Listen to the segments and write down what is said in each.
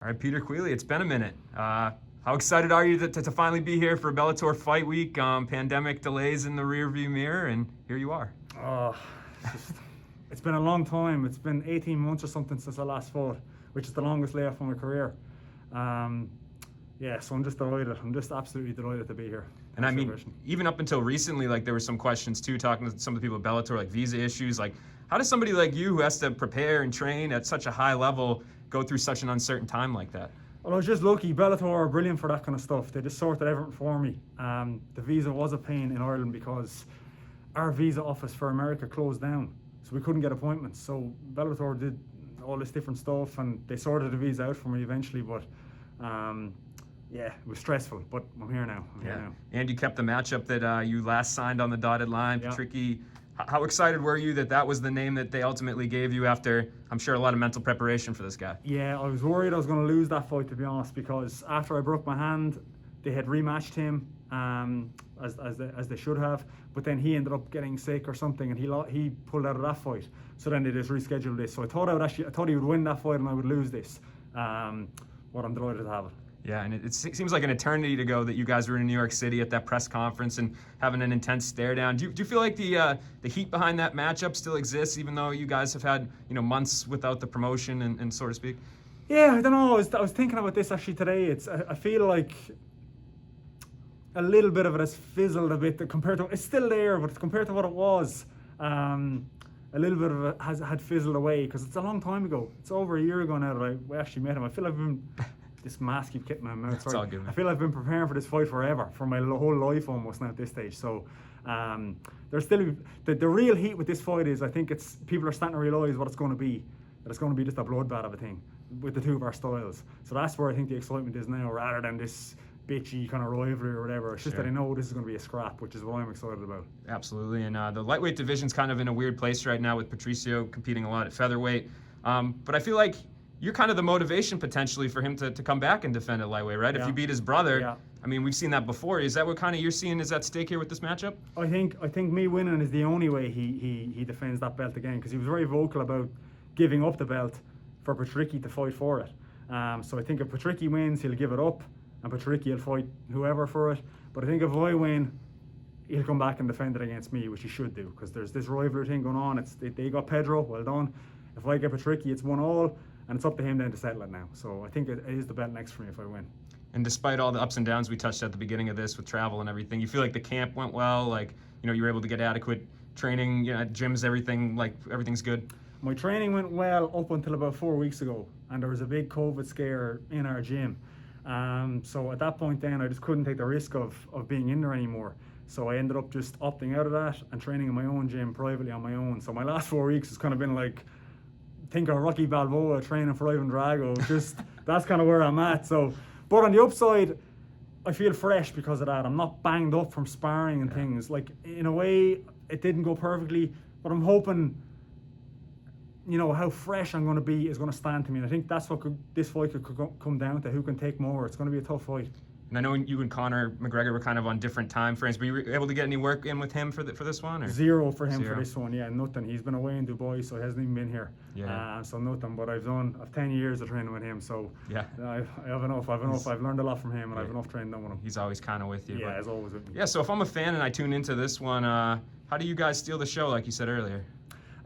All right, Peter Queally, it's been a minute. How excited are you to finally be here for Bellator Fight Week? Pandemic delays in the rearview mirror, and here you are. It's been a long time. It's been 18 months or something since I last fought, which is the longest layoff of my career. So I'm just delighted. I'm just absolutely delighted to be here. And I mean, even up until recently, like there were some questions too, talking to some of the people at Bellator, like visa issues. Like, how does somebody like you, who has to prepare and train at such a high level, go through such an uncertain time like that? Well, I was just lucky. Bellator are brilliant for that kind of stuff. They just sorted everything for me. The visa was a pain in Ireland because our visa office for America closed down, so we couldn't get appointments. So Bellator did all this different stuff, and they sorted the visa out for me eventually. But it was stressful. But I'm here now. I'm here now. And you kept the matchup that you last signed on the dotted line, Patricky. How excited were you that was the name that they ultimately gave you after, I'm sure, a lot of mental preparation for this guy? Yeah, I was worried I was going to lose that fight, to be honest, because after I broke my hand, they had rematched him as they should have, but then he ended up getting sick or something, and he pulled out of that fight. So then they just rescheduled this. So I thought he would win that fight and I would lose this. But I'm delighted to have it. Yeah, and it seems like an eternity ago that you guys were in New York City at that press conference and having an intense stare down. Do you feel like the heat behind that matchup still exists, even though you guys have had months without the promotion and so to speak? Yeah, I don't know. I was thinking about this actually today. I feel like a little bit of it has fizzled a bit compared to. It's still there, but compared to what it was, a little bit of it had fizzled away because it's a long time ago. It's over a year ago now that we actually met him. I feel like I've been. This mask keeps getting my mouth. It's all good, man. I feel I've been preparing for this fight forever, for my whole life almost now at this stage. So there's still the real heat with this fight is I think it's people are starting to realise what it's going to be. That it's going to be just a bloodbath of a thing with the two of our styles. So that's where I think the excitement is now, rather than this bitchy kind of rivalry or whatever. It's just that I know this is going to be a scrap, which is what I'm excited about. Absolutely, and the lightweight division's kind of in a weird place right now with Patricio competing a lot at featherweight. But I feel like you're kind of the motivation potentially for him to come back and defend at lightweight, right? Yeah. If you beat his brother, I mean, we've seen that before. Is that what kind of you're seeing is at stake here with this matchup? I think me winning is the only way he defends that belt again, because he was very vocal about giving up the belt for Patricky to fight for it. So I think if Patricky wins, he'll give it up, and Patricky will fight whoever for it. But I think if I win, he'll come back and defend it against me, which he should do, because there's this rivalry thing going on. They got Pedro, well done. If I get Patricky, it's 1-1. And it's up to him then to settle it now. So I think it is the belt next for me if I win. And despite all the ups and downs we touched at the beginning of this with travel and everything, you feel like the camp went well? Like, you were able to get adequate training, gyms, everything, like everything's good? My training went well up until about 4 weeks ago. And there was a big COVID scare in our gym. So at that point then, I just couldn't take the risk of being in there anymore. So I ended up just opting out of that and training in my own gym privately on my own. So my last 4 weeks has kind of been like, think of Rocky Balboa training for Ivan Drago. That's kind of where I'm at. So, but on the upside, I feel fresh because of that. I'm not banged up from sparring and things. Like, in a way, it didn't go perfectly, but I'm hoping, how fresh I'm going to be is going to stand to me. And I think that's what this fight could come down to. Who can take more? It's going to be a tough fight. And I know you and Conor McGregor were kind of on different time frames, but you were able to get any work in with him for this one? Or? Zero for him for this one, nothing. He's been away in Dubai, so he hasn't even been here. Yeah. So nothing, but I've 10 years of training with him, so I have enough. I've learned a lot from him, and I've enough training done with him. He's always kind of with you. Yeah, he's always with me. Yeah, so if I'm a fan and I tune into this one, how do you guys steal the show, like you said earlier?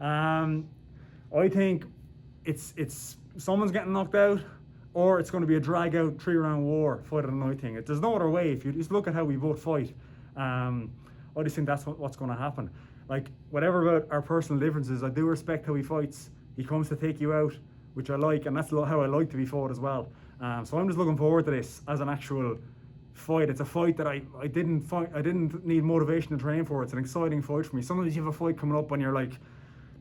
I think it's someone's getting knocked out, or it's going to be a drag-out 3-round war, fight of the night thing. There's no other way. If you just look at how we both fight, I just think that's what's going to happen. Like, whatever about our personal differences, I do respect how he fights. He comes to take you out, which I like, and that's how I like to be fought as well. So I'm just looking forward to this as an actual fight. It's a fight that I didn't need motivation to train for. It's an exciting fight for me. Sometimes you have a fight coming up and you're like,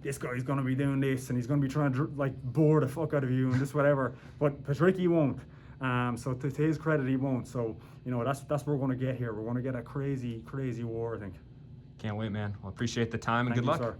this guy's going to be doing this and he's going to be trying to bore the fuck out of you and just whatever. But Patricky won't. So to his credit, he won't. So, that's what we're going to get here. We're going to get a crazy, crazy war, I think. Can't wait, man. Well, appreciate the time and Thank good you, luck. Sir.